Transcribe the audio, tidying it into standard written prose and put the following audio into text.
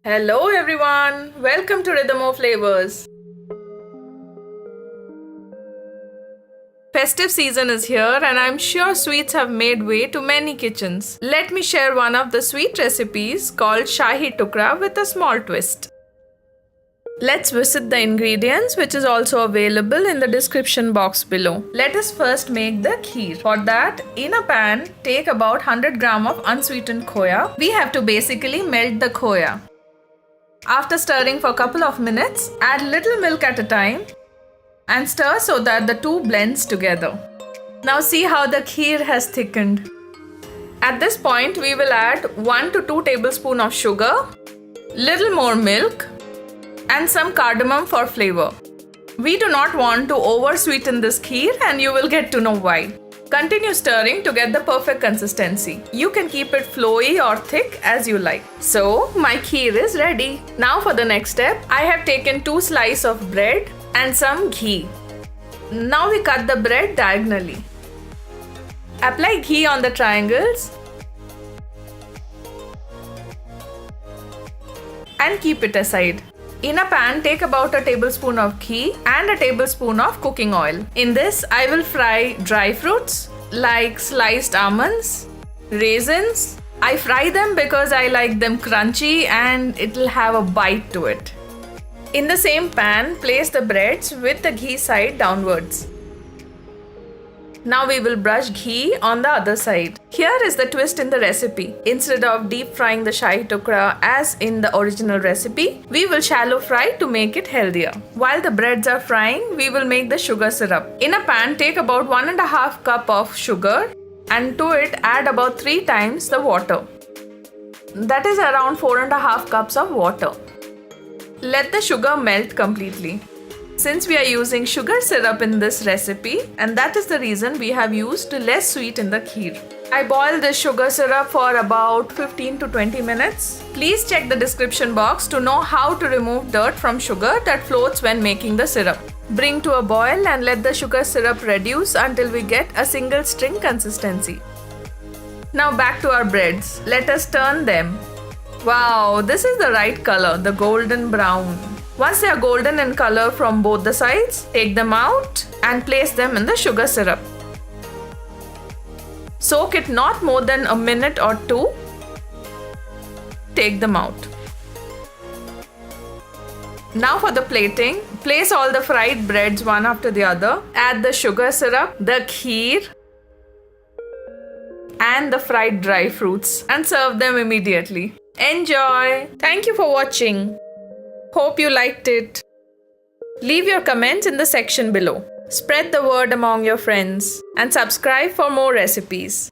Hello everyone, welcome to Rhythm of Flavors. Festive season is here and I'm sure sweets have made way to many kitchens. Let me share one of the sweet recipes called Shahi Tukda with a small twist. Let's visit the ingredients which is also available in the description box below. Let us first make the kheer. For that, in a pan, take about 100 gram of unsweetened khoya. We have to basically melt the khoya. After stirring for a couple of minutes, add little milk at a time and stir so that the two blends together. Now see how the kheer has thickened. At this point, we will add 1 to 2 tablespoons of sugar, little more milk, and some cardamom for flavor. We do not want to over-sweeten this kheer and you will get to know why. Continue stirring to get the perfect consistency. You can keep it flowy or thick as you like. So, my kheer is ready. Now for the next step, I have taken 2 slices of bread and some ghee. Now we cut the bread diagonally. Apply ghee on the triangles and keep it aside. In a pan, take about a tablespoon of ghee and a tablespoon of cooking oil. In this, I will fry dry fruits like sliced almonds, raisins. I fry them because I like them crunchy and it'll have a bite to it. In the same pan, place the breads with the ghee side downwards. Now we will brush ghee on the other side. Here is the twist in the recipe. Instead of deep frying the Shahi Tukda as in the original recipe, we will shallow fry to make it healthier. While the breads are frying, we will make the sugar syrup. In a pan, take about 1.5 cup of sugar and to it add about 3 times the water. That is around 4.5 cups of water. Let the sugar melt completely. Since we are using sugar syrup in this recipe, and that is the reason we have used less sweet in the kheer. I boiled this sugar syrup for about 15 to 20 minutes. Please check the description box to know how to remove dirt from sugar that floats when making the syrup. Bring to a boil and let the sugar syrup reduce until we get a single string consistency. Now back to our breads. Let us turn them. Wow, this is the right color, the golden brown. Once they are golden in color from both the sides, take them out and place them in the sugar syrup. Soak it not more than a minute or 2. Take them out. Now for the plating, place all the fried breads one after the other. Add the sugar syrup, the kheer, and the fried dry fruits and serve them immediately. Enjoy! Thank you for watching. Hope you liked it. Leave your comments in the section below. Spread the word among your friends and subscribe for more recipes.